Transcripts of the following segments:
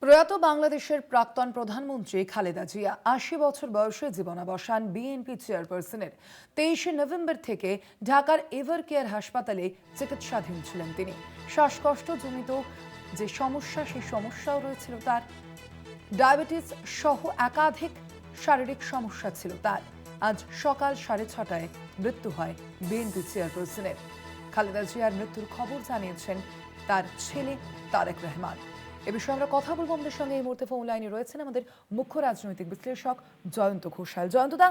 প্রয়াত বাংলাদেশের প্রাক্তন প্রধানমন্ত্রী খালেদা জিয়া ৮০ বছর বয়সে জীবনাবসান বিএনপি চেয়ারপারসনের ২৩শে নভেম্বর থেকে ঢাকার এভার কেয়ার হাসপাতালে চিকিৎসাধীন ছিলেন তিনি। শ্বাসকষ্টজনিত যে সমস্যা, সেই সমস্যাও রয়েছিল তার। ডায়াবেটিস সহ একাধিক শারীরিক সমস্যা ছিল তার। আজ সকাল 6:30টায় মৃত্যু হয় বিএনপি চেয়ারপারসনের। খালেদা জিয়ার মৃত্যুর খবর জানিয়েছেন তার ছেলে তারেক রহমান। এ বিষয়ে আমরা কথা বলবো। আমাদের সঙ্গে এই মুহূর্তে ফোন লাইনে রয়েছেন আমাদের মুখ্য রাজনৈতিক বিশ্লেষক জয়ন্ত ঘোষাল। জয়ন্তদা,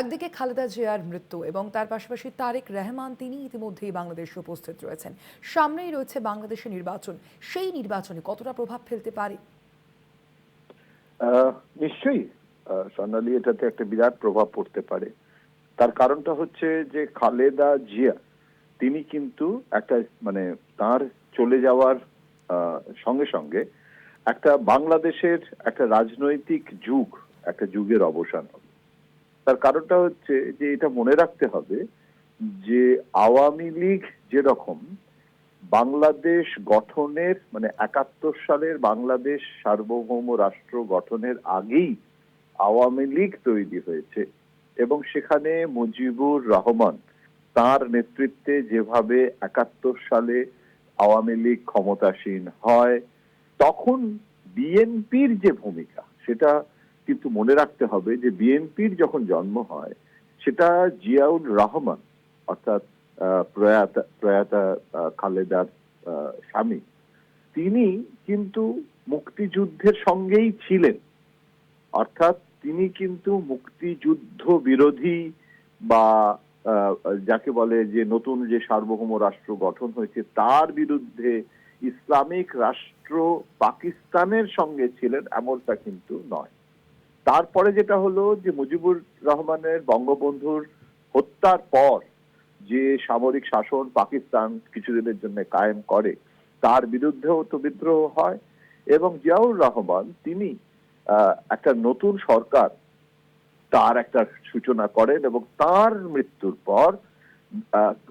একদিকে খালেদা জিয়ার মৃত্যু এবং তার পাশাপাশি তারেক রহমান, তিনি ইতিমধ্যেই বাংলাদেশে উপস্থিত রয়েছেন। সামনেই রয়েছে বাংলাদেশের নির্বাচন, সেই নির্বাচনে কতটা প্রভাব ফেলতে পারে? নিশ্চয়ই স্বর্ণালী, এটাতে একটা বিরাট প্রভাব পড়তে পারে। তার কারণটা হচ্ছে যে খালেদা জিয়া তিনি কিন্তু একটা তার চলে যাওয়ার সঙ্গে সঙ্গে একটা বাংলাদেশের একটা রাজনৈতিক একটা যুগের অবসান হবে। তার কারণটা হচ্ছে যে এটা মনে রাখতে হবে যে আওয়ামী লীগ যেরকম বাংলাদেশ গঠনের ৭১ সালের বাংলাদেশ সার্বভৌম রাষ্ট্র গঠনের আগেই আওয়ামী লীগ তৈরি হয়েছে এবং সেখানে মুজিবুর রহমান তার নেতৃত্বে যেভাবে ৭১ সালে আওয়ামী লীগ ক্ষমতাসীন হয়, তখন বিএনপির যে ভূমিকা সেটা কিন্তু মনে রাখতে হবে যে বিএনপির যখন জন্ম হয় সেটা জিয়াউর রহমান অর্থাৎ প্রয়াতা খালেদার স্বামী, তিনি কিন্তু মুক্তিযুদ্ধের সঙ্গেই ছিলেন। অর্থাৎ তিনি কিন্তু মুক্তিযুদ্ধ বিরোধী বা যাকে বলে যে নতুন যে সার্বভৌম রাষ্ট্র গঠন হয়েছে তার বিরুদ্ধে ইসলামিক রাষ্ট্র পাকিস্তানের সঙ্গে ছিলেন এমনটা কিন্তু নয়। তারপরে যেটা হলো যে মুজিবুর রহমানের বঙ্গবন্ধুর হত্যার পর যে সামরিক শাসন পাকিস্তান কিছুদিনের জন্য কায়েম করে, তার বিরুদ্ধেও তো বিদ্রোহ হয় এবং জিয়াউর রহমান তিনি একটা নতুন সরকার তার একটা সূচনা করেন এবং তার মৃত্যুর পর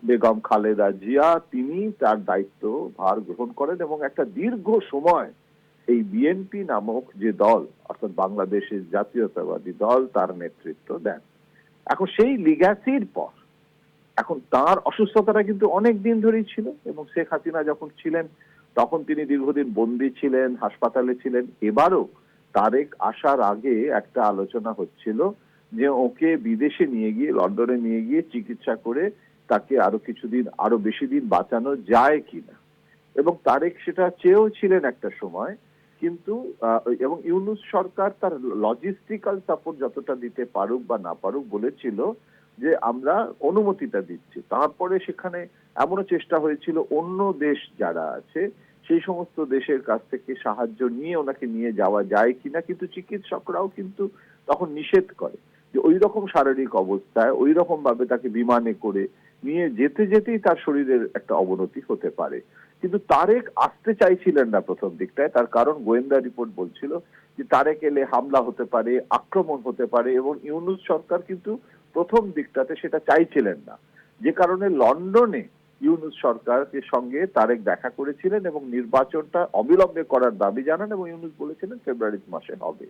বেগম খালেদা জিয়া তিনি তার দায়িত্ব ভার গ্রহণ করেন এবং একটা দীর্ঘ সময় এই বিএনপি নামক যে দল অর্থাৎ বাংলাদেশের জাতীয়তাবাদী দল তার নেতৃত্ব দেন। এখন সেই লিগ্যাসির পর এখন তার অসুস্থতাটা কিন্তু অনেক দিন ধরেই ছিল এবং শেখ হাসিনা যখন ছিলেন তখন তিনি দীর্ঘদিন বন্দী ছিলেন, হাসপাতালে ছিলেন। এবারও তারেক আসার আগে একটা আলোচনা হচ্ছিল যে ওকে বিদেশে নিয়ে গিয়ে, লন্ডনে নিয়ে গিয়ে চিকিৎসা করে তাকে আরো বেশি দিন বাঁচানো যায় কিনা, এবং তারেক সেটা চেয়েও ছিলেন একটা সময়। কিন্তু এবং ইউনূস সরকার তার লজিস্টিক্যাল সাপোর্ট যতটা দিতে পারুক বা না পারুক বলেছিল যে আমরা অনুমতিটা দিচ্ছি। তারপরে সেখানে এমনও চেষ্টা হয়েছিল অন্য দেশ যারা আছে সেই সমস্ত দেশের কাছ থেকে সাহায্য নিয়ে ওনাকে নিয়ে যাওয়া যায় কিনা, কিন্তু চিকিৎসকরাও কিন্তু তখন নিষেধ করে যে ওই রকম শারীরিক অবস্থায় ওই রকম ভাবে তাকে বিমানে করে নিয়ে যেতে যেতেই তার শরীরের একটা অবনতি হতে পারে। কিন্তু তারেক আসতে চাইছিলেন না প্রথম দিকটায়, তার কারণ গোয়েন্দা রিপোর্ট বলছিল যে তারেক এলে হামলা হতে পারে, আক্রমণ হতে পারে, এবং ইউনূস সরকার কিন্তু প্রথম দিকটাতে সেটা চাইছিলেন না। যে কারণে লন্ডনে ইউনূস সরকারের সঙ্গে তারেক দেখা করেছিলেন এবং নির্বাচনটা অবিলম্বে করার দাবি জানান এবং ইউনূস বলেছিলেন ফেব্রুয়ারি মাসে হবে।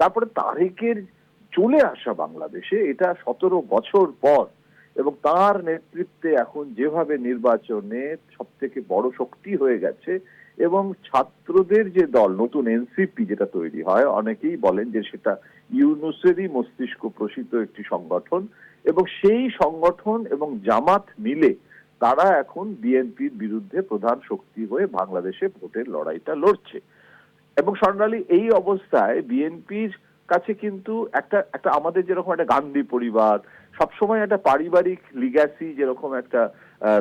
তারপরে তারেকের চলে আসা বাংলাদেশে, এটা ১৭ বছর পর, এবং তার নেতৃত্বে এখন যেভাবে নির্বাচনে সব থেকে বড় শক্তি হয়ে গেছে এবং ছাত্রদের যে দল নতুন এনসিপি যেটা তৈরি হয়, অনেকেই বলেন যে সেটা ইউনূসেরই মস্তিষ্ক প্রসূত একটি সংগঠন, এবং সেই সংগঠন এবং জামাত মিলে তারা এখন বিএনপির বিরুদ্ধে প্রধান শক্তি হয়ে বাংলাদেশে ভোটের লড়াইটা লড়ছে। এবং স্বর্ণালী, এই অবস্থায় বিএনপির কাছে কিন্তু একটা একটা আমাদের যেরকম একটা গান্ধী পরিবার সবসময় একটা পারিবারিক লিগ্যাসি যেরকম একটা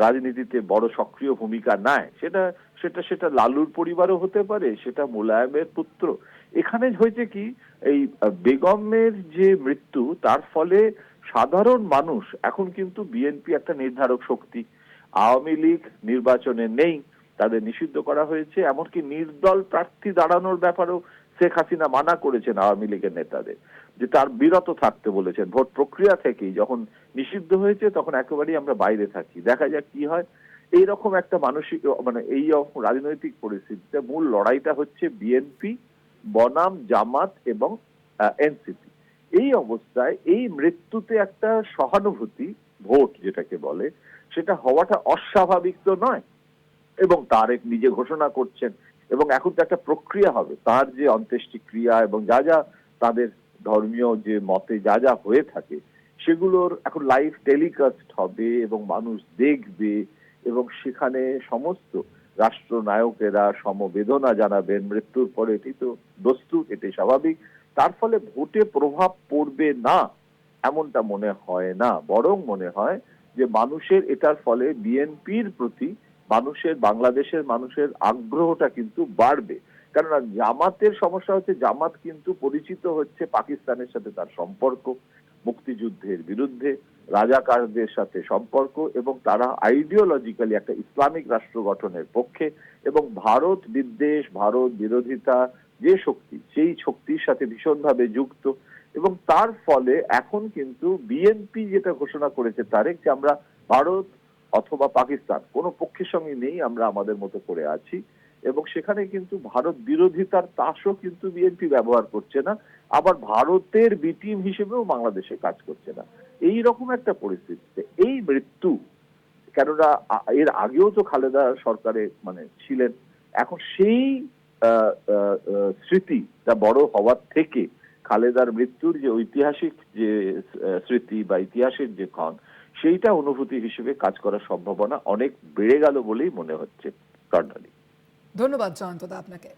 রাজনীতিতে বড় সক্রিয় ভূমিকা নেয়, সেটা সেটা সেটা লালুর পরিবারও হতে পারে, সেটা মোলায়েমের পুত্র। এখানে হয়েছে কি, এই বেগমের যে মৃত্যু, তার ফলে সাধারণ মানুষ এখন কিন্তু বিএনপি একটা নির্ধারক শক্তি। আওয়ামী লীগ নির্বাচনে নেই, তাদের নিষিদ্ধ করা হয়েছে, এমনকি নির্দল প্রার্থী দাঁড়ানোর ব্যাপারেও শেখ হাসিনা মানা করেছেন আওয়ামী লীগের নেতাদের, যে তার বিরত থাকতে বলেছেন। ভোট প্রক্রিয়া থেকেই যখন নিষিদ্ধ হয়েছে তখন একেবারেই আমরা বাইরে থাকি, দেখা যাক কি হয়। এইরকম একটা মানসিক এই রাজনৈতিক পরিস্থিতিতে মূল লড়াইটা হচ্ছে বিএনপি বনাম জামাত এবং এনসিপি। এই অবস্থায় এই মৃত্যুতে একটা সহানুভূতি ভোট যেটাকে বলে সেটা হওয়াটা অস্বাভাবিক তো নয়। এবং তারেক নিজে ঘোষণা করছেন এবং এখন তো একটা প্রক্রিয়া হবে, তার যে অন্ত্যেষ্টিক্রিয়া এবং যা যা তাদের ধর্মীয় যে মতে যা যা হয়ে থাকে সেগুলোর এখন লাইভ টেলিকাস্ট হবে এবং মানুষ দেখবে এবং সেখানে সমস্ত রাষ্ট্রনায়কেরা সমবেদনা জানাবেন মৃত্যুর পরে। এটি তো দস্তুর, এটি স্বাভাবিক। তার ফলে ভোটে প্রভাব পড়বে না এমনটা মনে হয় না, বরং মনে হয় যে মানুষের এটার ফলে বিএনপির প্রতি বাংলাদেশের মানুষের আগ্রহটা কিন্তু বাড়বে। কেননা জামাতের সমস্যা হচ্ছে জামাত কিন্তু পরিচিত হচ্ছে পাকিস্তানের সাথে তার সম্পর্ক, মুক্তিযুদ্ধের বিরুদ্ধে, রাজাকারদের সাথে সম্পর্ক, এবং তারা আইডিওলজিক্যালি একটা ইসলামিক রাষ্ট্র গঠনের পক্ষে এবং ভারত বিদ্বেষ, ভারত বিরোধিতা যে শক্তি, সেই শক্তির সাথে ভীষণভাবে যুক্ত। এবং তার ফলে এখন কিন্তু বিএনপি যেটা ঘোষণা করেছে তারেক, যে আমরা ভারত অথবা পাকিস্তান কোনো পক্ষের সঙ্গে নেই, আমরা আমাদের মতো করে আছি। এবং সেখানে কিন্তু ভারত বিরোধিতার তাসও কিন্তু বিএনপি ব্যবহার করছে না, আবার ভারতের বি টিম হিসেবেও বাংলাদেশে কাজ করছে না। এই রকম একটা পরিস্থিতিতে এই মৃত্যু, কেননা এর আগেও তো খালেদা সরকারে ছিলেন, এখন সেই স্মৃতিটা বড় হওয়ার থেকে খালেদার মৃত্যুর যে ঐতিহাসিক যে স্মৃতি বা ইতিহাসের যে ক্ষণ, সেইটা অনুভূতি হিসেবে কাজ করার সম্ভাবনা অনেক বেড়ে গেল বলেই মনে হচ্ছে। কর্ণালী, ধন্যবাদ জয়ন্তদা আপনাকে।